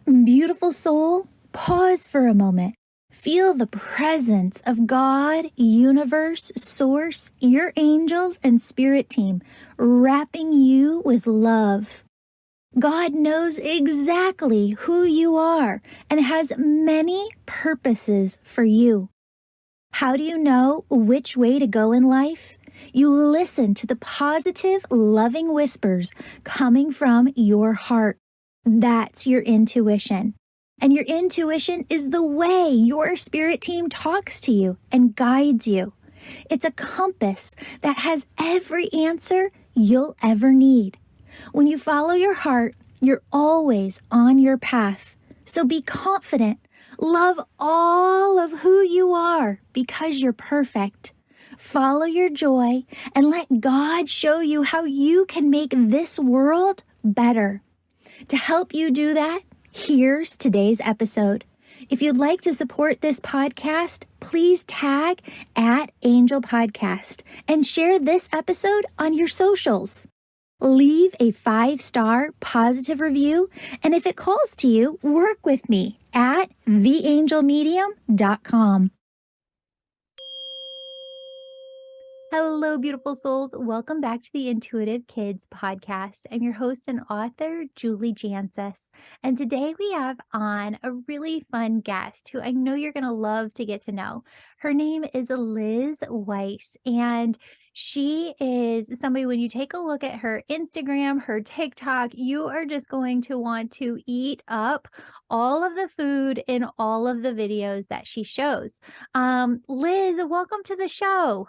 Beautiful soul, pause for a moment. Feel the presence of God, universe, source, your angels, and spirit team wrapping you with love. God knows exactly who you are and has many purposes for you. How do you know which way to go in life? You listen to the positive, loving whispers coming from your heart. That's your intuition. And your intuition is the way your spirit team talks to you and guides you. It's a compass that has every answer you'll ever need. When you follow your heart, you're always on your path. So be confident. Love all of who you are because you're perfect. Follow your joy and let God show you how you can make this world better. To help you do that, here's today's episode. If you'd like to support this podcast, please tag @Angel Podcast and share this episode on your socials. Leave a 5-star positive review, and if it calls to you, work with me at theangelmedium.com. Hello, beautiful souls. Welcome back to the Intuitive Kids podcast. I'm your host and author, Julie Jancis. And today we have on a really fun guest who I know you're going to love to get to know. Her name is Liz Weiss, and she is somebody, when you take a look at her Instagram, her TikTok, you are just going to want to eat up all of the food in all of the videos that she shows. Liz, welcome to the show.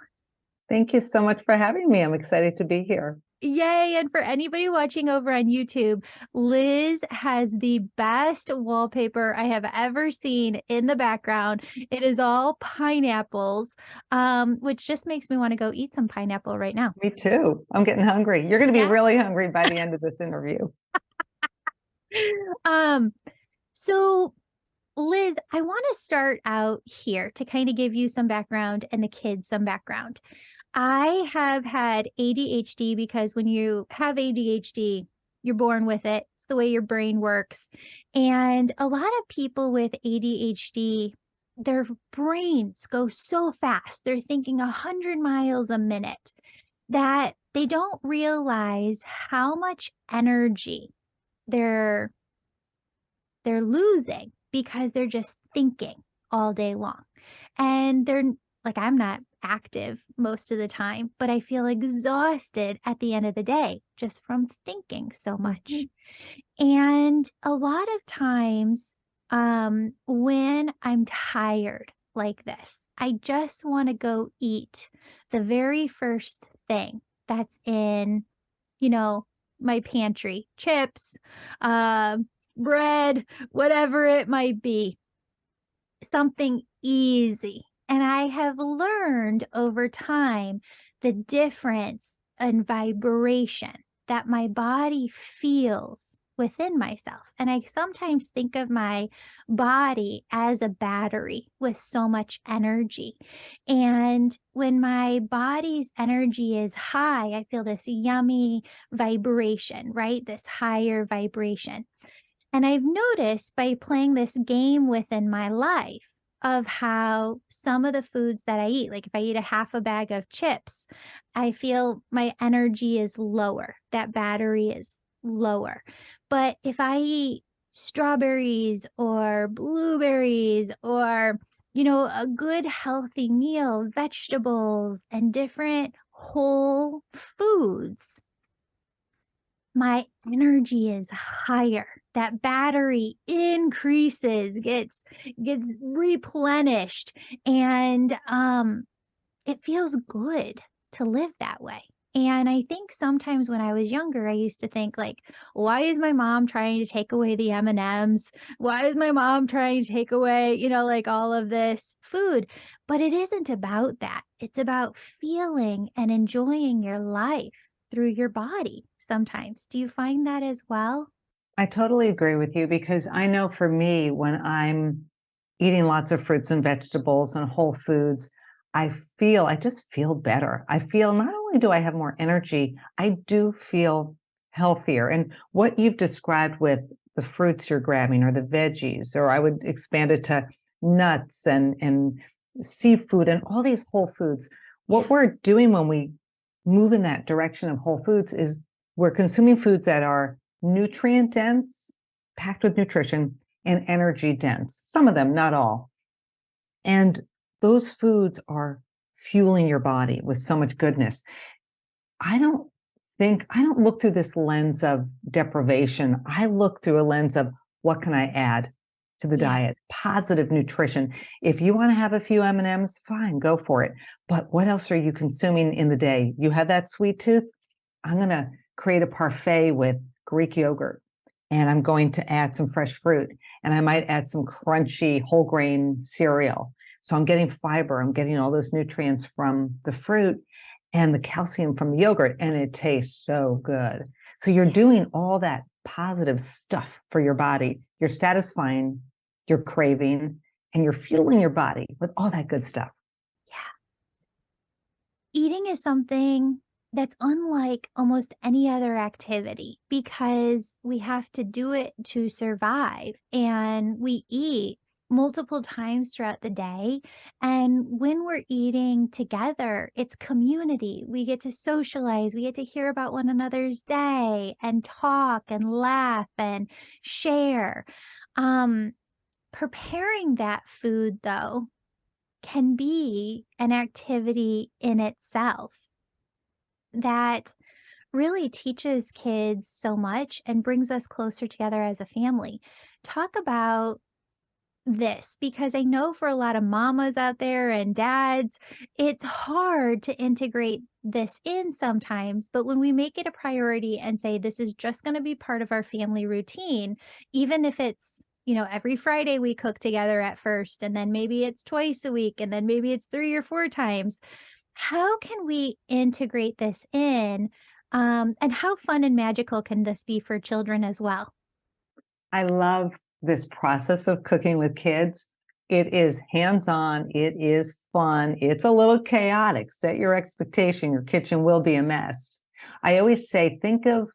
Thank you so much for having me. I'm excited to be here. Yay. And for anybody watching over on YouTube, Liz has the best wallpaper I have ever seen in the background. It is all pineapples, which just makes me want to go eat some pineapple right now. Me too. I'm getting hungry. You're going to be really hungry by the end of this interview. So Liz, I want to start out here to kind of give you some background and the kids some background. I have had ADHD because when you have ADHD, you're born with it. It's the way your brain works. And a lot of people with ADHD, their brains go so fast. They're thinking 100 miles a minute that they don't realize how much energy they're losing because they're just thinking all day long. And they're like, I'm not active most of the time, but I feel exhausted at the end of the day just from thinking so much. And a lot of times when I'm tired like this, I just want to go eat the very first thing that's in, my pantry, chips, bread, whatever it might be, something easy. And I have learned over time the difference in vibration that my body feels within myself. And I sometimes think of my body as a battery with so much energy. And when my body's energy is high, I feel this yummy vibration, right? This higher vibration. And I've noticed by playing this game within my life of how some of the foods that I eat, like if I eat a half a bag of chips, I feel my energy is lower. That battery is lower. But if I eat strawberries or blueberries or, a good healthy meal, vegetables and different whole foods, my energy is higher. That battery increases, gets replenished, and it feels good to live that way. And I think sometimes when I was younger, I used to think like, why is my mom trying to take away the M&Ms? Why is my mom trying to take away, like all of this food? But it isn't about that. It's about feeling and enjoying your life through your body sometimes. Do you find that as well? I totally agree with you because I know for me, when I'm eating lots of fruits and vegetables and whole foods, I just feel better. I feel not only do I have more energy, I do feel healthier. And what you've described with the fruits you're grabbing or the veggies, or I would expand it to nuts and seafood and all these whole foods. What Yeah. we're doing when we move in that direction of whole foods is we're consuming foods that are nutrient dense, packed with nutrition, and energy dense. Some of them, not all. And those foods are fueling your body with so much goodness. I don't look through this lens of deprivation. I look through a lens of what can I add to the Yeah. diet? Positive nutrition. If you want to have a few M&Ms, fine, go for it. But what else are you consuming in the day? You have that sweet tooth? I'm going to create a parfait with Greek yogurt, and I'm going to add some fresh fruit, and I might add some crunchy whole grain cereal. So I'm getting fiber, I'm getting all those nutrients from the fruit and the calcium from the yogurt, and it tastes so good. So you're doing all that positive stuff for your body. You're satisfying your craving, and you're fueling your body with all that good stuff. Yeah. Eating is something that's unlike almost any other activity because we have to do it to survive, and we eat multiple times throughout the day. And when we're eating together, it's community. We get to socialize, we get to hear about one another's day and talk and laugh and share. Um, Preparing that food, though, can be an activity in itself that really teaches kids so much and brings us closer together as a family. Talk about this, because I know for a lot of mamas out there and dads, it's hard to integrate this in sometimes. But when we make it a priority and say, this is just going to be part of our family routine, even if it's, every Friday we cook together at first, and then maybe it's twice a week, and then maybe it's 3 or 4 times. How can we integrate this in? And how fun and magical can this be for children as well? I love this process of cooking with kids. It is hands-on, it is fun, it's a little chaotic. Set your expectation, your kitchen will be a mess. I always say, think of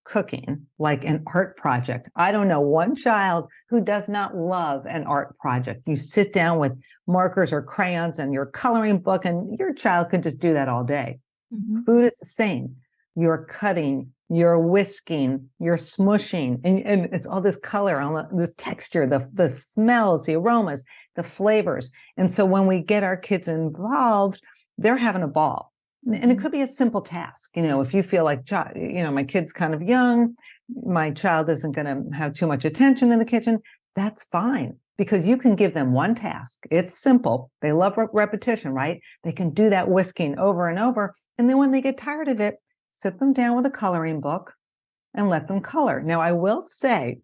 cooking like an art project. I don't know one child who does not love an art project. You sit down with markers or crayons and your coloring book, and your child could just do that all day. Mhm. Food is the same. You're cutting, you're whisking, you're smushing, and it's all this color, all this texture, the smells, the aromas, the flavors. And so when we get our kids involved, they're having a ball. And it Mhm. could be a simple task. If you feel like, my kid's kind of young, my child isn't going to have too much attention in the kitchen, that's fine, because you can give them one task. It's simple. They love repetition, right? They can do that whisking over and over. And then when they get tired of it, sit them down with a coloring book and let them color. Now, I will say,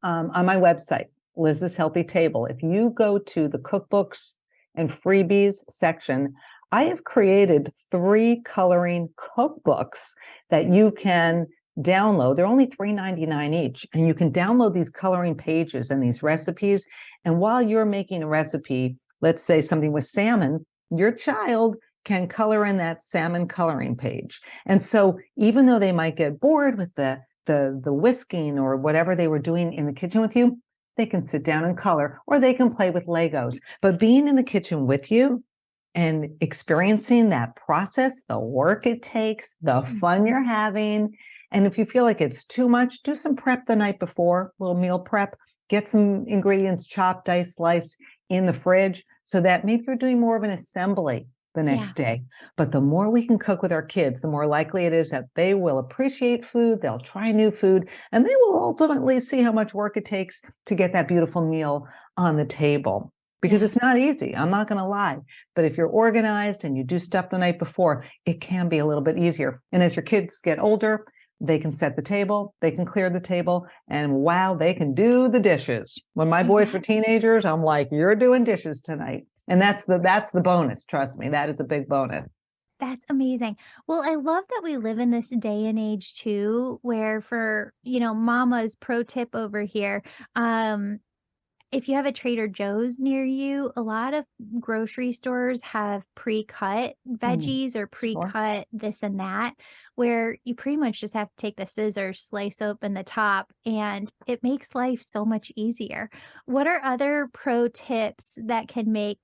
on my website, Liz's Healthy Table, if you go to the cookbooks and freebies section, I have created 3 coloring cookbooks that you can download. They're only $3.99 each, and you can download these coloring pages and these recipes. And while you're making a recipe, let's say something with salmon, your child can color in that salmon coloring page. And so even though they might get bored with the whisking or whatever they were doing in the kitchen with you, they can sit down and color, or they can play with Legos. But being in the kitchen with you and experiencing that process, the work it takes, the fun Mhm. you're having. And if you feel like it's too much, do some prep the night before, a little meal prep, get some ingredients chopped, diced, sliced in the fridge, so that maybe you're doing more of an assembly the Yeah. next day. But the more we can cook with our kids, the more likely it is that they will appreciate food, they'll try new food, and they will ultimately see how much work it takes to get that beautiful meal on the table. Because Yeah. it's not easy, I'm not going to lie. But if you're organized and you do stuff the night before, it can be a little bit easier. And as your kids get older, they can set the table, they can clear the table, and wow, they can do the dishes. When my boys were That's teenagers, I'm like, you're doing dishes tonight. And that's the bonus. Trust me, that is a big bonus. that's amazing. Well, I love that we live in this day and age too, where for, mama's pro tip over here, um, if you have a Trader Joe's near you, a lot of grocery stores have pre-cut Mm, veggies or sure. pre-cut this and that, where you pretty much just have to take the scissors, slice open the top, and it makes life so much easier. What are other pro tips that can make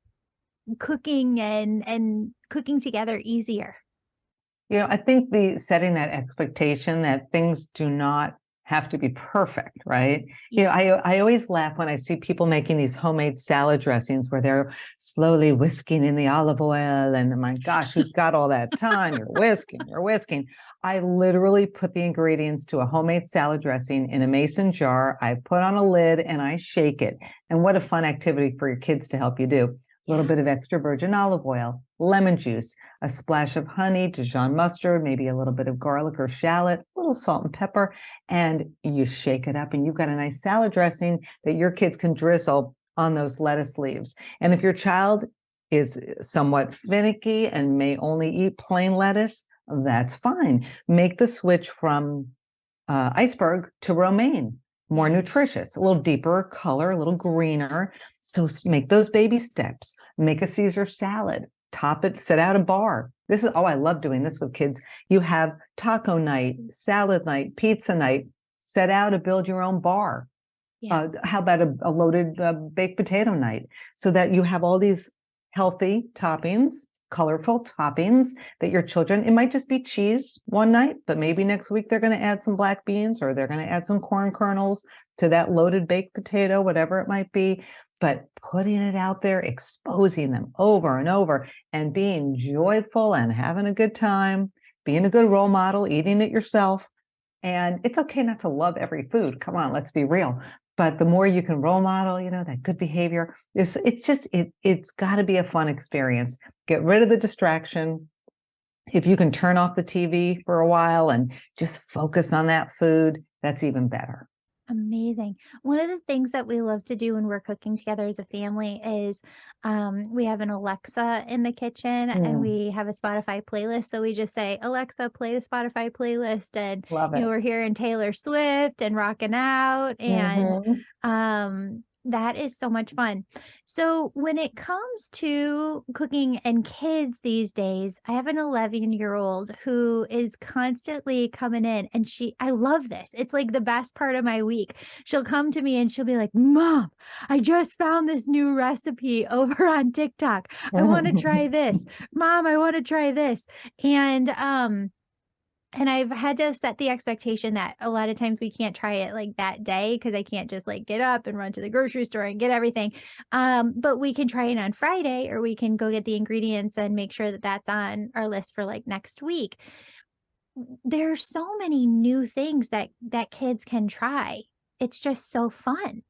cooking and cooking together easier? I think the setting that expectation that things do not have to be perfect, right? Yeah. I always laugh when I see people making these homemade salad dressings where they're slowly whisking in the olive oil, and my gosh, who's got all that time? You're whisking, you're whisking. I literally put the ingredients to a homemade salad dressing in a mason jar. I put on a lid and I shake it. And what a fun activity for your kids to help you do. A little Yeah. bit of extra virgin olive oil, lemon juice, a splash of honey, Dijon mustard, maybe a little bit of garlic or shallot, a little salt and pepper, and you shake it up and you've got a nice salad dressing that your kids can drizzle on those lettuce leaves. And if your child is somewhat finicky and may only eat plain lettuce, that's fine. Make the switch from iceberg to romaine, more Yeah. nutritious, a little deeper color, a little greener. So make those baby steps. Make a Caesar salad, top it, set out a bar. This is, oh, I love doing this with kids. You have taco night, salad night, pizza night, set out to build your own bar. Yeah. How about a loaded baked potato night so that you have all these healthy toppings, colorful toppings that your children, it might just be cheese one night, but maybe next week they're going to add some black beans or they're going to add some corn kernels to that loaded baked potato, whatever it might be. But putting it out there, exposing them over and over and being joyful and having a good time, being a good role model, eating it yourself. And it's okay not to love every food. Come on, let's be real. But the more you can role model, that good behavior, it's got to be a fun experience. Get rid of the distraction. If you can turn off the TV for a while and just focus on that food, that's even better. Amazing. One of the things that we love to do when we're cooking together as a family is we have an Alexa in the kitchen and Mm, we have a Spotify playlist. So we just say, Alexa, play the Spotify playlist. And, love it. we're hearing Taylor Swift and rocking out. And Hmm. that is so much fun. So when it comes to cooking and kids these days, I have an 11-year-old who is constantly coming in and I love this. It's like the best part of my week. She'll come to me and she'll be like, Mom, I just found this new recipe over on TikTok. I want to try this. Mom, I want to try this. And I've had to set the expectation that a lot of times we can't try it like that day because I can't just like get up and run to the grocery store and get everything. But we can try it on Friday or we can go get the ingredients and make sure that that's on our list for like next week. There are so many new things that kids can try. It's just so fun.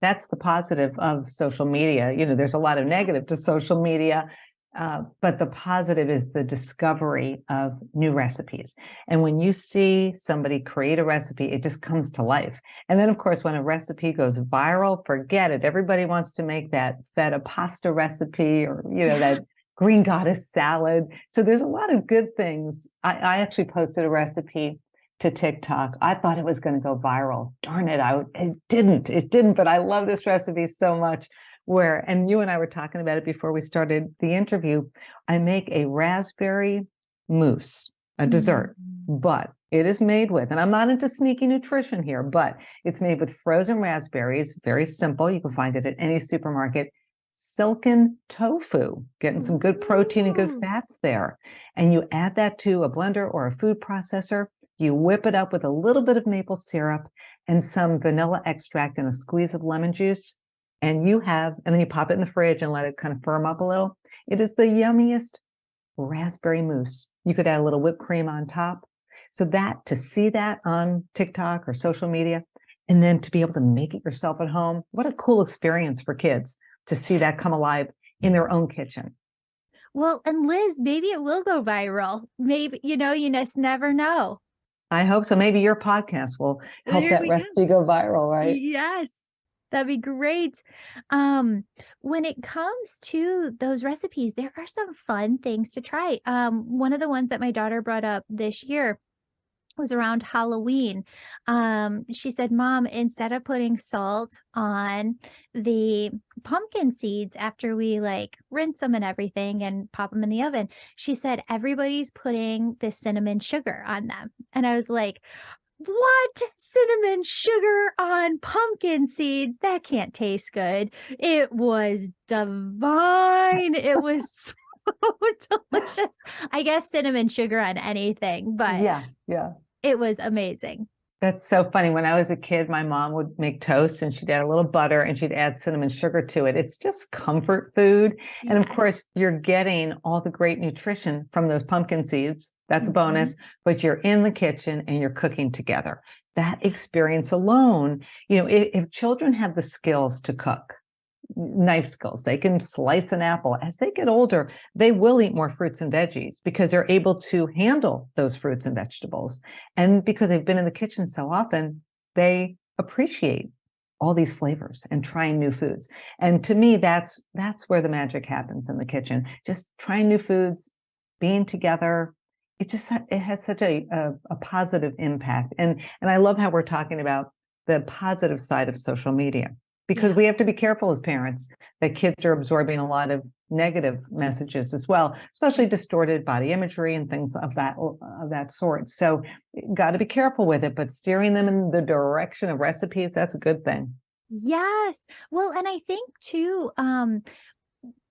That's the positive of social media. There's a lot of negative to social media, but the positive is the discovery of new recipes. And when you see somebody create a recipe, it just comes to life. And then, of course, when a recipe goes viral, forget it. Everybody wants to make that feta pasta recipe or, Yeah. that green goddess salad. So there's a lot of good things. I actually posted a recipe to TikTok. I thought it was going to go viral. Darn it. It didn't. It didn't, but I love this recipe so much. And you and I were talking about it before we started the interview. I make a raspberry mousse, a dessert, Mm. but it is made with, and I'm not into sneaky nutrition here, but it's made with frozen raspberries. Very simple. You can find it at any supermarket. Silken tofu, getting some good protein and good Ooh. fats there. And you add that to a blender or a food processor. You whip it up with a little bit of maple syrup and some vanilla extract and a squeeze of lemon juice. And then you pop it in the fridge and let it kind of firm up a little. It is the yummiest raspberry mousse. You could add a little whipped cream on top. So to see that on TikTok or social media, and then to be able to make it yourself at home, what a cool experience for kids to see that come alive in their own kitchen. Well, and Liz, maybe it will go viral. Maybe, you just never know. I hope so. Maybe your podcast will help There that we go. recipe go viral, right? Yes. That'd be great. When it comes to those recipes, there are some fun things to try. One of the ones that my daughter brought up this year was around Halloween. She said, "Mom, instead of putting salt on the pumpkin seeds after we like rinse them and everything and pop them in the oven," she said, "everybody's putting this cinnamon sugar on them." And I was like, "What? Cinnamon sugar on pumpkin seeds? That can't taste good." It was divine. It was so delicious. I guess cinnamon sugar on anything, but Yeah, yeah. it was amazing. That's so funny. When I was a kid, my mom would make toast and she'd add a little butter and she'd add cinnamon sugar to it. It's just comfort food. And of Yes. course, you're getting all the great nutrition from those pumpkin seeds. That's a Mhm. bonus, but you're in the kitchen and you're cooking together. That experience alone, if children have the skills to cook, knife skills. They can slice an apple. As they get older, they will eat more fruits and veggies because they're able to handle those fruits and vegetables. And because they've been in the kitchen so often, they appreciate all these flavors and trying new foods. And to me, that's where the magic happens in the kitchen. Just trying new foods, being together. It has such a positive impact. And I love how we're talking about the positive side of social media, because Yeah. we have to be careful as parents that kids are absorbing a lot of negative messages as well, especially distorted body imagery and things of that sort. So, got to be careful with it, but steering them in the direction of recipes, that's a good thing. Yes. Well, and I think too,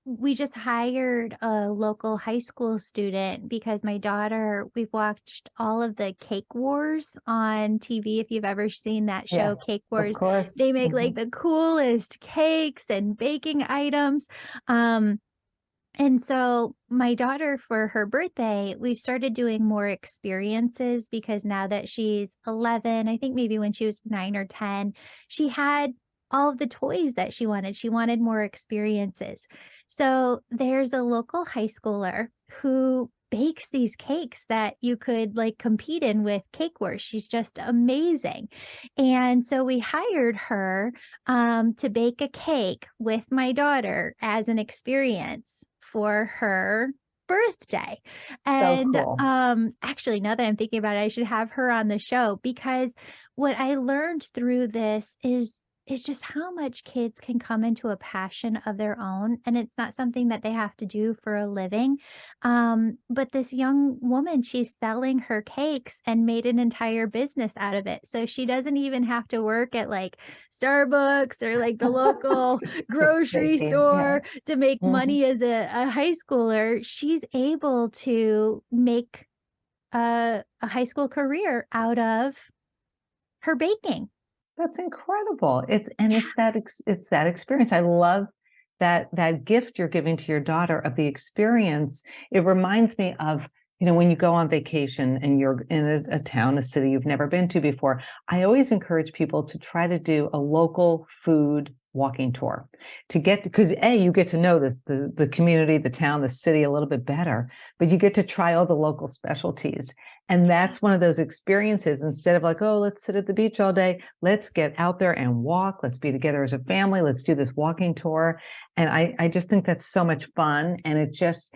we just hired a local high school student because my daughter, we've watched all of the Cake Wars on TV. If you've ever seen that show, Yes, Cake of Wars, course. they make like Mhm. the coolest cakes and baking items. Um, and so my daughter, for her birthday, we've started doing more experiences because now that she's 11, I think maybe when she was 9 or 10, she had all of the toys that she wanted. She wanted more experiences. So there's a local high schooler who bakes these cakes that you could like compete in with Cake Wars. She's just amazing. And so we hired her to bake a cake with my daughter as an experience for her birthday. So And cool. actually, now that I'm thinking about it, I should have her on the show because what I learned through this is just how much kids can come into a passion of their own, and it's not something that they have to do for a living. But this young woman, she's selling her cakes and made an entire business out of it. So she doesn't even have to work at like Starbucks or like the local Just grocery baking. Yeah. store to make Mhm. money as a high schooler. She's able to make a high school career out of her baking. That's incredible. It's that experience. I love that gift you're giving to your daughter of the experience. It reminds me of, when you go on vacation and you're in a town, a city you've never been to before. I always encourage people to try to do a local food walking tour to get, because you get to know the community, the town, the city a little bit better, but you get to try all the local specialties. And that's one of those experiences. Instead of like, oh, let's sit at the beach all day, let's get out there and walk. Let's be together as a family. Let's do this walking tour. And I just think that's so much fun. And it's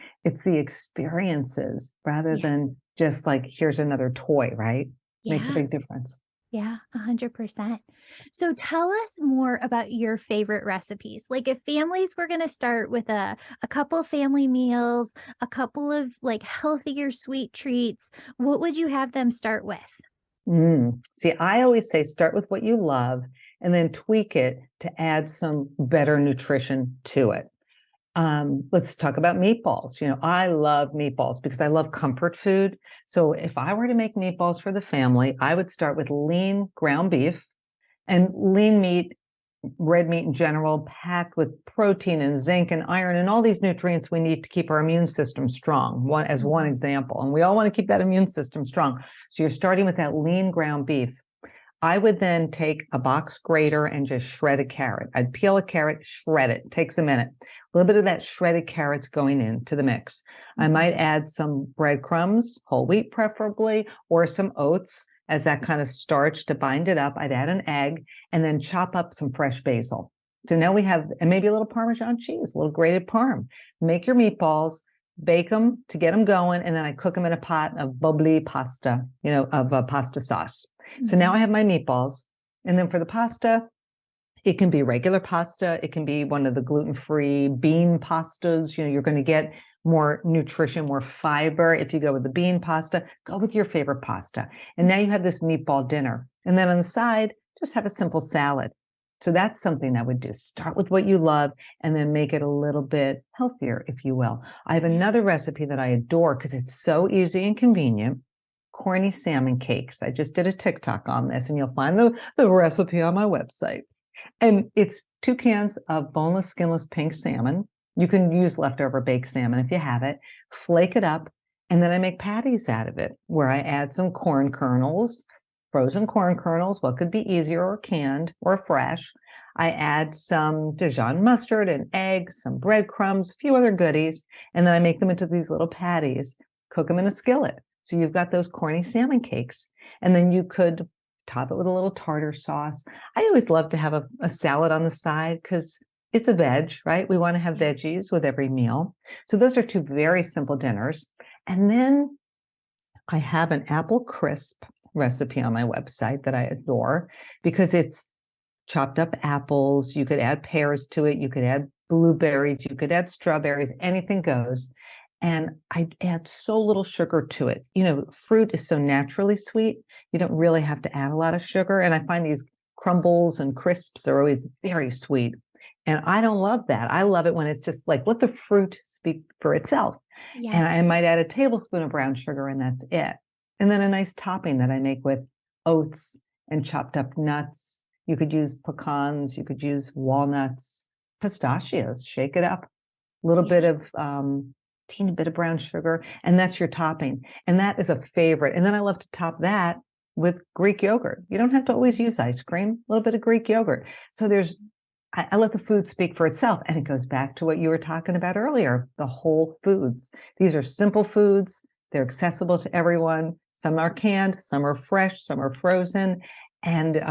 the experiences rather Yeah. than just like, here's another toy, right? Makes a Yeah. big difference. Yeah, 100%. So tell us more about your favorite recipes. Like if families were going to start with a couple family meals, a couple of like healthier sweet treats, what would you have them start with? See, I always say start with what you love and then tweak it to add some better nutrition to it. Let's talk about meatballs. I love meatballs because I love comfort food. So if I were to make meatballs for the family, I would start with lean ground beef and lean meat, red meat in general, packed with protein and zinc and iron and all these nutrients we need to keep our immune system strong, one Mhm. example. And we all want to keep that immune system strong. So you're starting with that lean ground beef. I would then take a box grater and just shred a carrot. I'd peel a carrot, shred it. Takes a minute. A little bit of that shredded carrots going into the mix. I Mhm. might add some breadcrumbs, whole wheat preferably, or some oats as that kind of starch to bind it up. I'd add an egg and then chop up some fresh basil. So now we have, and maybe a little Parmesan cheese, a little grated parm. Make your meatballs, bake them to get them going, and then I cook them in a pot of bubbly pasta, of pasta sauce. So now Mhm. I have my meatballs. And then for the pasta, it can be regular pasta. It can be one of the gluten-free bean pastas. You're going to get more nutrition, more fiber. If you go with the bean pasta, go with your favorite pasta. And now you have this meatball dinner. And then on the side, just have a simple salad. So that's something I would do. Start with what you love and then make it a little bit healthier, if you will. I have another recipe that I adore because it's so easy and convenient. Corny salmon cakes. I just did a TikTok on this, and you'll find the recipe on my website. And it's 2 cans of boneless, skinless pink salmon. You can use leftover baked salmon if you have it. Flake it up, and then I make patties out of it, where I add some corn kernels, frozen corn kernels. What could be easier, or canned or fresh? I add some Dijon mustard, and eggs, some breadcrumbs, a few other goodies, and then I make them into these little patties. Cook them in a skillet. So you've got those corny salmon cakes, and then you could top it with a little tartar sauce. I always love to have a salad on the side because it's a veg, right? We want to have Yeah. veggies with every meal. So those are 2 very simple dinners. And then I have an apple crisp recipe on my website that I adore because it's chopped up apples. You could add pears to it. You could add blueberries. You could add strawberries. Anything goes. And I add so little sugar to it. Fruit is so naturally sweet. You don't really have to add a lot of sugar. And I find these crumbles and crisps are always very sweet. And I don't love that. I love it when it's just like, let the fruit speak for itself. And Yes. I might add a tablespoon of brown sugar, and that's it. And then a nice topping that I make with oats and chopped up nuts. You could use pecans, you could use walnuts, pistachios, shake it up, a little bit Yeah. of teeny bit of brown sugar, and that's your topping. And that is a favorite. And then I love to top that with Greek yogurt. You don't have to always use ice cream, a little bit of Greek yogurt. So I let the food speak for itself. And it goes back to what you were talking about earlier, the whole foods. These are simple foods. They're accessible to everyone. Some are canned, some are fresh, some are frozen. And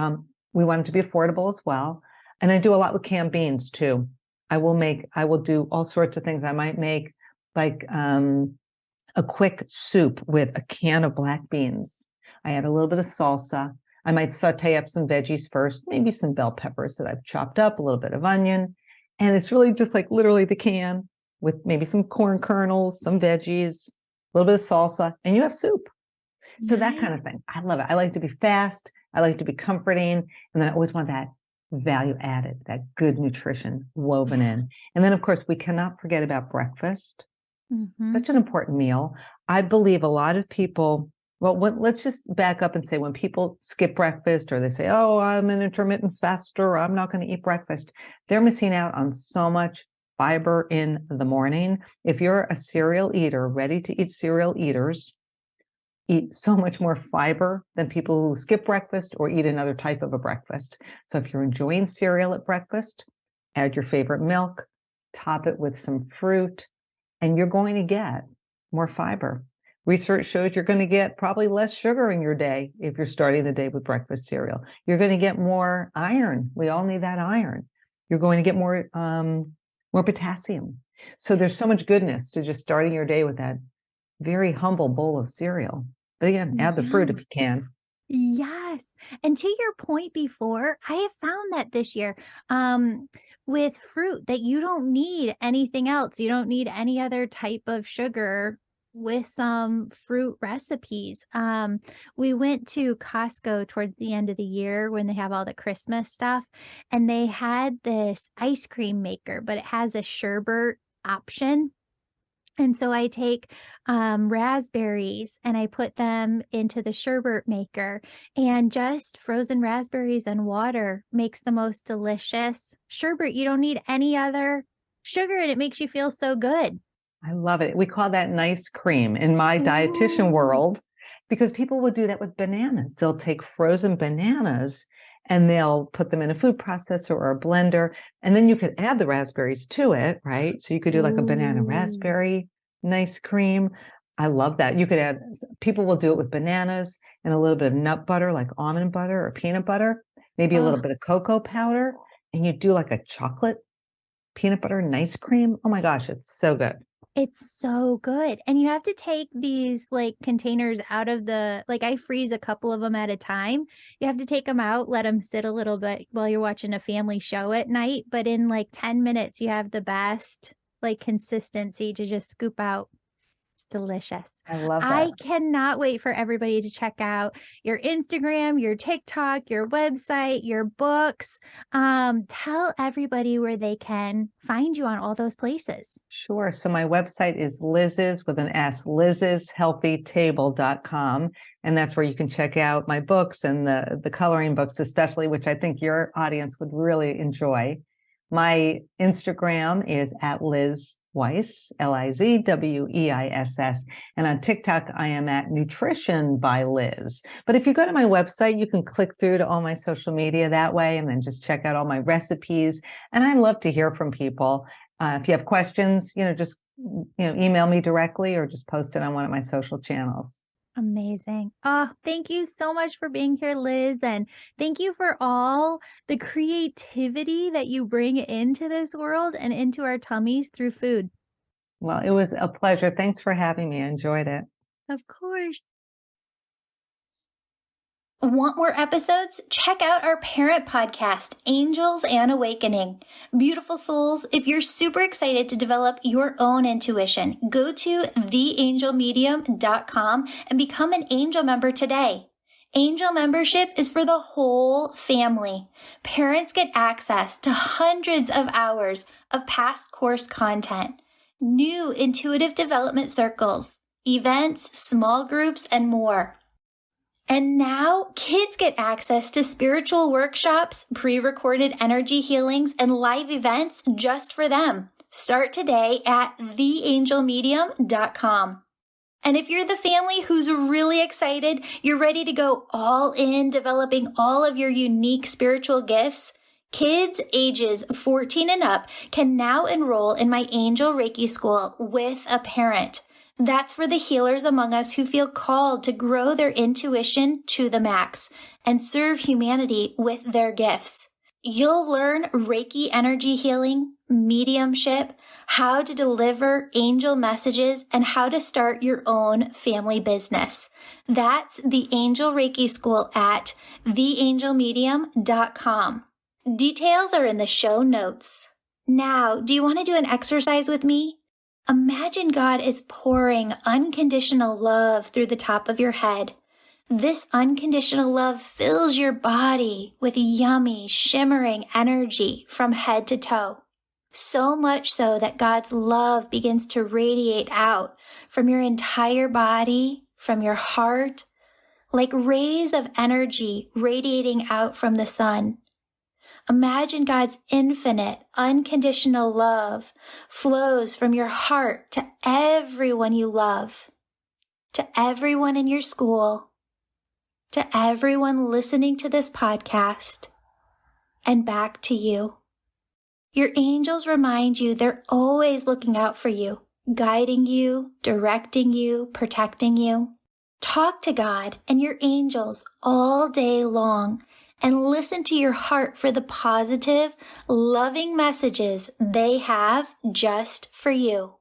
we want it to be affordable as well. And I do a lot with canned beans too. I will do all sorts of things. I might make like a quick soup with a can of black beans. I add a little bit of salsa. I might saute up some veggies first, maybe some bell peppers that I've chopped up, a little bit of onion. And it's really just like literally the can with maybe some corn kernels, some veggies, a little bit of salsa, and you have soup. So that kind of Nice. thing. I love it. I like to be fast. I like to be comforting. And then I always want that value added, that good nutrition woven Yeah. in. And then, of course, we cannot forget about breakfast. Mhm. Such an important meal. I believe a lot of people, well, let's just back up and say when people skip breakfast or they say, oh, I'm an intermittent faster, I'm not going to eat breakfast, they're missing out on so much fiber in the morning. If you're a cereal eater, ready to eat cereal eaters, eat so much more fiber than people who skip breakfast or eat another type of a breakfast. So if you're enjoying cereal at breakfast, add your favorite milk, top it with some fruit, and you're going to get more fiber. Research shows you're going to get probably less sugar in your day if you're starting the day with breakfast cereal. You're going to get more iron. We all need that iron. You're going to get more potassium. So there's so much goodness to just starting your day with that very humble bowl of cereal. But again, add the fruit Yeah. if you can. Yes. And to your point before, I have found that this year, um, with fruit that you don't need anything else. You don't need any other type of sugar with some fruit recipes. We went to Costco towards the end of the year when they have all the Christmas stuff, and they had this ice cream maker, but it has a sherbet option. And so I take, raspberries and I put them into the sherbet maker, and just frozen raspberries and water makes the most delicious sherbet. You don't need any other sugar, and it makes you feel so good. I love it. We call that nice cream in my dietitian Ooh. world because people will do that with bananas. They'll take frozen bananas and they'll put them in a food processor or a blender. And then you could add the raspberries to it, right? So you could do like a banana Ooh. raspberry nice cream. I love that. You could add, people will do it with bananas and a little bit of nut butter, like almond butter or peanut butter, maybe a Oh, little bit of cocoa powder. And you do like a chocolate peanut butter nice cream. Oh my gosh, it's so good. It's so good, and you have to take these, like, containers out of the like, I freeze a couple of them at a time. You have to take them out, let them sit a little bit while you're watching a family show at night, but in, like, 10 minutes, you have the best, like, consistency to just scoop out. It's delicious. I love that. I cannot wait for everybody to check out your Instagram, your TikTok, your website, your books. Tell everybody where they can find you on all those places. Sure. So my website is Liz's with an S, liz'shealthytable.com. And that's where you can check out my books and the coloring books, especially, which I think your audience would really enjoy. My Instagram is at Liz Weiss, Lizweiss. And on TikTok, I am at Nutrition by Liz. But if you go to my website, you can click through to all my social media that way and then just check out all my recipes. And I love to hear from people. If you have questions, just email me directly or just post it on one of my social channels. Amazing. Oh, thank you so much for being here, Liz. And thank you for all the creativity that you bring into this world and into our tummies through food. Well, it was a pleasure. Thanks for having me. I enjoyed it. Of course. Want more episodes? Check out our parent podcast, Angels and Awakening. Beautiful souls, if you're super excited to develop your own intuition, go to theangelmedium.com and become an angel member today. Angel membership is for the whole family. Parents get access to hundreds of hours of past course content, new intuitive development circles, events, small groups, and more. And now kids get access to spiritual workshops, pre-recorded energy healings, and live events just for them. Start today at theangelmedium.com. And if you're the family who's really excited, you're ready to go all in developing all of your unique spiritual gifts, kids ages 14 and up can now enroll in my Angel Reiki School with a parent. That's for the healers among us who feel called to grow their intuition to the max and serve humanity with their gifts. You'll learn Reiki energy healing, mediumship, how to deliver angel messages, and how to start your own family business. That's the Angel Reiki School at theangelmedium.com. Details are in the show notes. Now, do you want to do an exercise with me? Imagine God is pouring unconditional love through the top of your head. This unconditional love fills your body with yummy, shimmering energy from head to toe. So much so that God's love begins to radiate out from your entire body, from your heart, like rays of energy radiating out from the sun. Imagine God's infinite, unconditional love flows from your heart to everyone you love, to everyone in your school, to everyone listening to this podcast, and back to you. Your angels remind you they're always looking out for you, guiding you, directing you, protecting you. Talk to God and your angels all day long and listen to your heart for the positive, loving messages they have just for you.